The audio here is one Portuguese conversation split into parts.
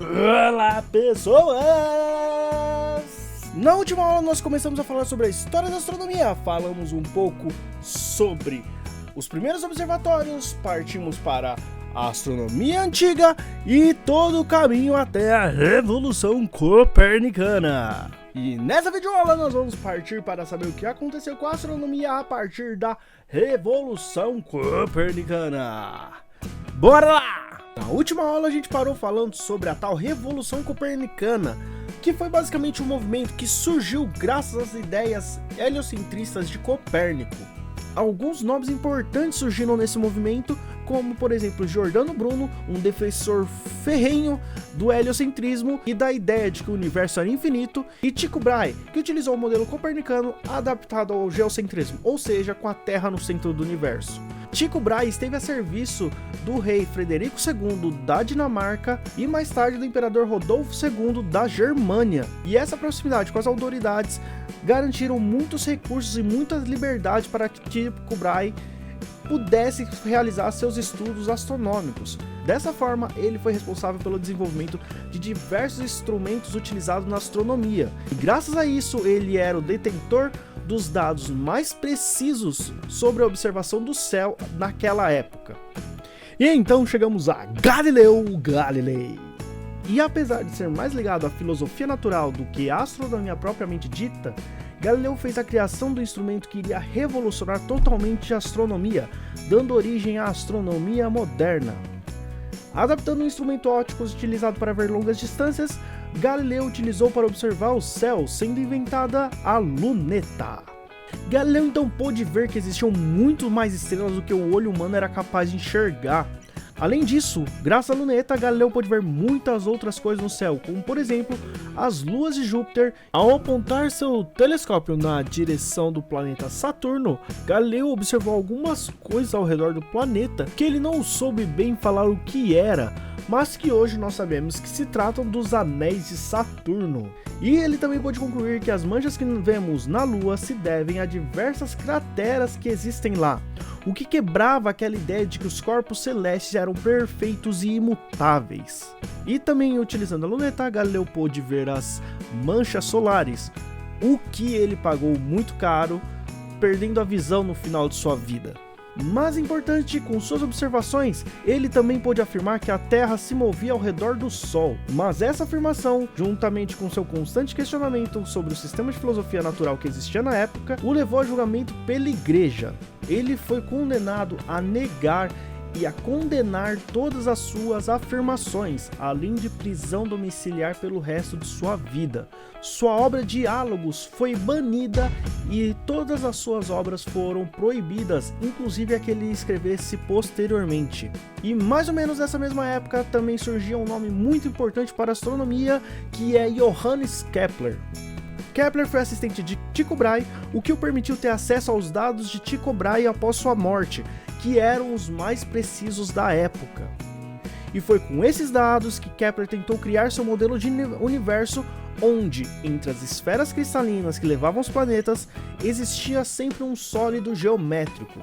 Olá, pessoas! Na última aula nós começamos a falar sobre a história da astronomia. Falamos um pouco sobre os primeiros observatórios, partimos para a astronomia antiga e todo o caminho até a Revolução Copernicana. E nessa videoaula nós vamos partir para saber o que aconteceu com a astronomia a partir da Revolução Copernicana. Bora lá! Na última aula a gente parou falando sobre a tal Revolução Copernicana, que foi basicamente um movimento que surgiu graças às ideias heliocentristas de Copérnico. Alguns nomes importantes surgiram nesse movimento, como por exemplo Giordano Bruno, um defensor ferrenho do heliocentrismo e da ideia de que o universo era infinito, e Tycho Brahe, que utilizou o modelo copernicano adaptado ao geocentrismo, ou seja, com a Terra no centro do universo. Tycho Brahe esteve a serviço do rei Frederico II da Dinamarca e mais tarde do imperador Rodolfo II da Germânia. E essa proximidade com as autoridades garantiram muitos recursos e muitas liberdades para que Tycho Brahe pudesse realizar seus estudos astronômicos. Dessa forma, ele foi responsável pelo desenvolvimento de diversos instrumentos utilizados na astronomia. E graças a isso, ele era o detentor dos dados mais precisos sobre a observação do céu naquela época. E então chegamos a Galileu Galilei. E apesar de ser mais ligado à filosofia natural do que à astronomia propriamente dita, Galileu fez a criação do instrumento que iria revolucionar totalmente a astronomia, dando origem à astronomia moderna. Adaptando um instrumento óptico utilizado para ver longas distâncias, Galileu utilizou para observar o céu, sendo inventada a luneta. Galileu então pôde ver que existiam muito mais estrelas do que o olho humano era capaz de enxergar. Além disso, graças à luneta, Galileu pôde ver muitas outras coisas no céu, como por exemplo, as luas de Júpiter. Ao apontar seu telescópio na direção do planeta Saturno, Galileu observou algumas coisas ao redor do planeta que ele não soube bem falar o que era, mas que hoje nós sabemos que se tratam dos anéis de Saturno. E ele também pôde concluir que as manchas que vemos na Lua se devem a diversas crateras que existem lá, o que quebrava aquela ideia de que os corpos celestes eram perfeitos e imutáveis. E também utilizando a luneta, Galileu pôde ver as manchas solares, o que ele pagou muito caro, perdendo a visão no final de sua vida. Mas importante, com suas observações, ele também pôde afirmar que a Terra se movia ao redor do Sol. Mas essa afirmação, juntamente com seu constante questionamento sobre o sistema de filosofia natural que existia na época, o levou a julgamento pela Igreja. Ele foi condenado a negar e a condenar todas as suas afirmações, além de prisão domiciliar pelo resto de sua vida. Sua obra Diálogos foi banida e todas as suas obras foram proibidas, inclusive a que ele escrevesse posteriormente. E mais ou menos nessa mesma época também surgia um nome muito importante para a astronomia, que é Johannes Kepler. Kepler foi assistente de Tycho Brahe, o que o permitiu ter acesso aos dados de Tycho Brahe após sua morte, que eram os mais precisos da época. E foi com esses dados que Kepler tentou criar seu modelo de universo, onde, entre as esferas cristalinas que levavam os planetas, existia sempre um sólido geométrico.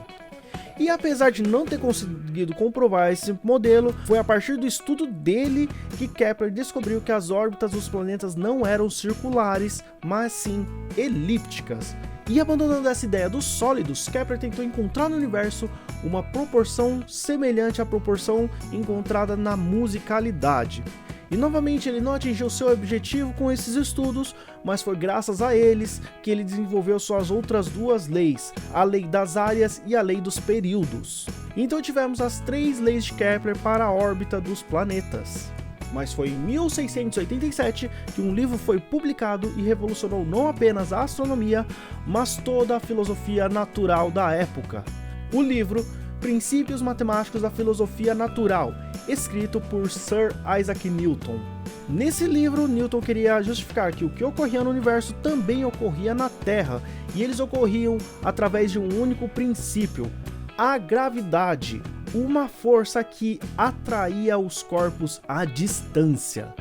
E apesar de não ter conseguido comprovar esse modelo, foi a partir do estudo dele que Kepler descobriu que as órbitas dos planetas não eram circulares, mas sim elípticas. E abandonando essa ideia dos sólidos, Kepler tentou encontrar no universo uma proporção semelhante à proporção encontrada na musicalidade. E novamente ele não atingiu seu objetivo com esses estudos, mas foi graças a eles que ele desenvolveu suas outras duas leis, a lei das áreas e a lei dos períodos. Então tivemos as três leis de Kepler para a órbita dos planetas. Mas foi em 1687 que um livro foi publicado e revolucionou não apenas a astronomia, mas toda a filosofia natural da época. O livro Princípios Matemáticos da Filosofia Natural, escrito por Sir Isaac Newton. Nesse livro, Newton queria justificar que o que ocorria no universo também ocorria na Terra, e eles ocorriam através de um único princípio: a gravidade, uma força que atraía os corpos à distância.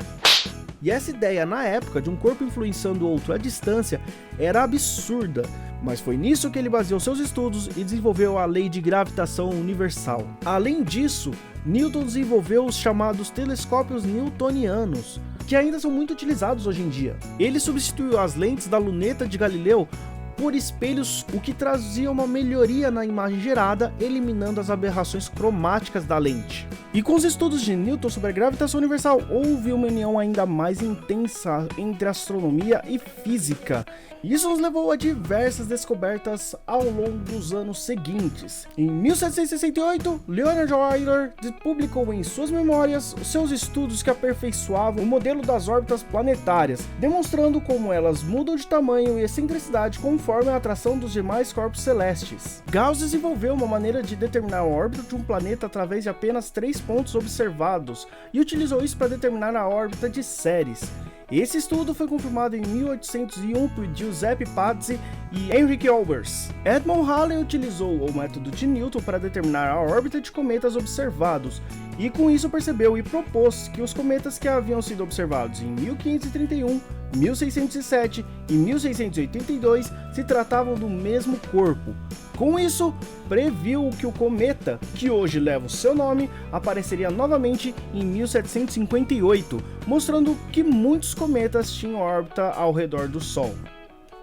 E essa ideia na época de um corpo influenciando o outro à distância era absurda, mas foi nisso que ele baseou seus estudos e desenvolveu a lei de gravitação universal. Além disso, Newton desenvolveu os chamados telescópios newtonianos, que ainda são muito utilizados hoje em dia. Ele substituiu as lentes da luneta de Galileu por espelhos, o que trazia uma melhoria na imagem gerada, eliminando as aberrações cromáticas da lente. E com os estudos de Newton sobre a gravitação universal, houve uma união ainda mais intensa entre astronomia e física. Isso nos levou a diversas descobertas ao longo dos anos seguintes. Em 1768, Leonard Euler publicou em suas memórias seus estudos que aperfeiçoavam o modelo das órbitas planetárias, demonstrando como elas mudam de tamanho e excentricidade conforme a atração dos demais corpos celestes. Gauss desenvolveu uma maneira de determinar a órbita de um planeta através de apenas 3 pontos observados e utilizou isso para determinar a órbita de Ceres. Esse estudo foi confirmado em 1801 por Giuseppe Pazzi e Henrik Olbers. Edmond Halley utilizou o método de Newton para determinar a órbita de cometas observados, e com isso percebeu e propôs que os cometas que haviam sido observados em 1531, 1607 e 1682 se tratavam do mesmo corpo. Com isso, previu que o cometa, que hoje leva o seu nome, apareceria novamente em 1758, mostrando que muitos cometas tinham órbita ao redor do Sol.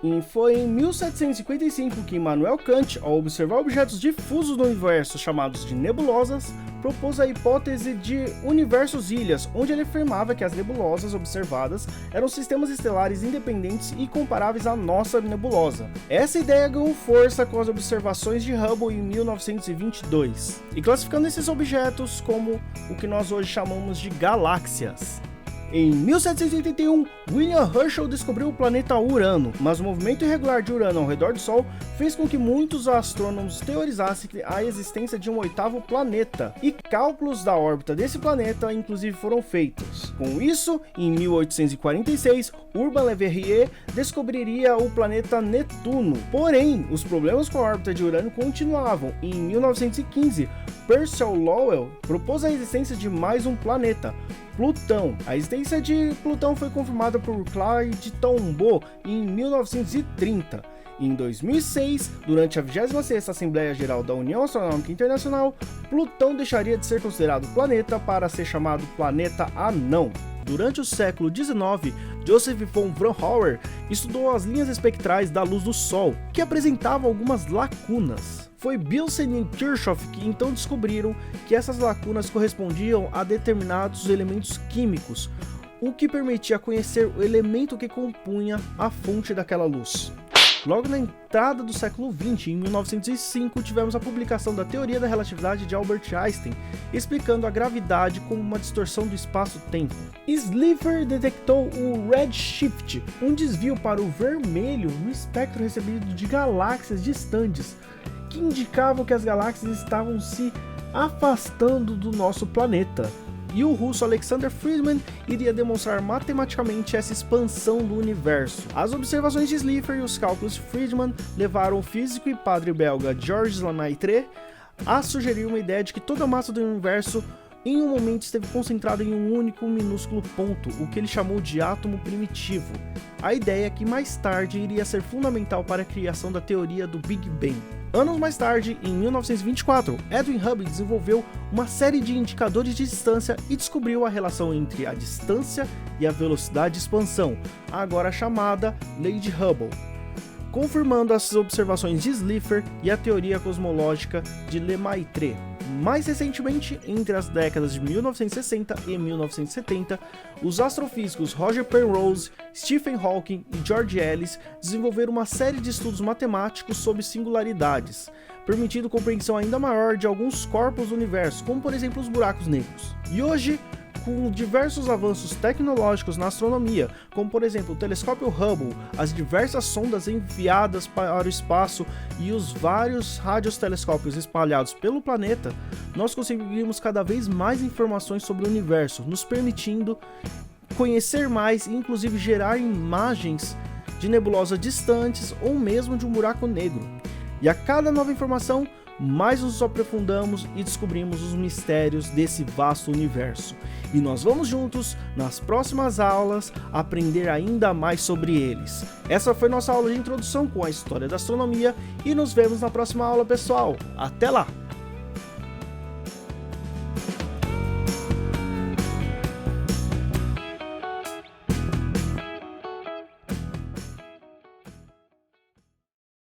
E foi em 1755 que Immanuel Kant, ao observar objetos difusos no universo chamados de nebulosas, propôs a hipótese de universos-ilhas, onde ele afirmava que as nebulosas observadas eram sistemas estelares independentes e comparáveis à nossa nebulosa. Essa ideia ganhou força com as observações de Hubble em 1922, e classificando esses objetos como o que nós hoje chamamos de galáxias. Em 1781, William Herschel descobriu o planeta Urano, mas o movimento irregular de Urano ao redor do Sol fez com que muitos astrônomos teorizassem a existência de um 8º planeta, e cálculos da órbita desse planeta inclusive foram feitos. Com isso, em 1846, Urbain Le Verrier descobriria o planeta Netuno. Porém, os problemas com a órbita de Urano continuavam, e em 1915, Percival Lowell propôs a existência de mais um planeta, Plutão. A existência de Plutão foi confirmada por Clyde Tombaugh em 1930. Em 2006, durante a 26ª Assembleia Geral da União Astronômica Internacional, Plutão deixaria de ser considerado planeta para ser chamado planeta anão. Durante o século XIX, Joseph von Braunhauer estudou as linhas espectrais da luz do Sol, que apresentavam algumas lacunas. Foi Bilsen e Kirchhoff que então descobriram que essas lacunas correspondiam a determinados elementos químicos, o que permitia conhecer o elemento que compunha a fonte daquela luz. Logo na entrada do século XX, em 1905, tivemos a publicação da teoria da relatividade de Albert Einstein, explicando a gravidade como uma distorção do espaço-tempo. Slipher detectou o redshift, um desvio para o vermelho no espectro recebido de galáxias distantes, que indicavam que as galáxias estavam se afastando do nosso planeta. E o russo Alexander Friedmann iria demonstrar matematicamente essa expansão do universo. As observações de Slipher e os cálculos de Friedmann levaram o físico e padre belga Georges Lemaitre a sugerir uma ideia de que toda a massa do universo em um momento esteve concentrada em um único minúsculo ponto, o que ele chamou de átomo primitivo. A ideia que mais tarde iria ser fundamental para a criação da teoria do Big Bang. Anos mais tarde, em 1924, Edwin Hubble desenvolveu uma série de indicadores de distância e descobriu a relação entre a distância e a velocidade de expansão, agora chamada Lei de Hubble, confirmando as observações de Slipher e a teoria cosmológica de Lemaitre. Mais recentemente, entre as décadas de 1960 e 1970, os astrofísicos Roger Penrose, Stephen Hawking e George Ellis desenvolveram uma série de estudos matemáticos sobre singularidades, permitindo compreensão ainda maior de alguns corpos do universo, como por exemplo os buracos negros. E hoje, com diversos avanços tecnológicos na astronomia, como por exemplo o telescópio Hubble, as diversas sondas enviadas para o espaço e os vários radiotelescópios espalhados pelo planeta, nós conseguimos cada vez mais informações sobre o universo, nos permitindo conhecer mais e inclusive gerar imagens de nebulosas distantes ou mesmo de um buraco negro. E a cada nova informação, mais nos aprofundamos e descobrimos os mistérios desse vasto universo. E nós vamos juntos, nas próximas aulas, aprender ainda mais sobre eles. Essa foi nossa aula de introdução com a história da astronomia e nos vemos na próxima aula, pessoal. Até lá!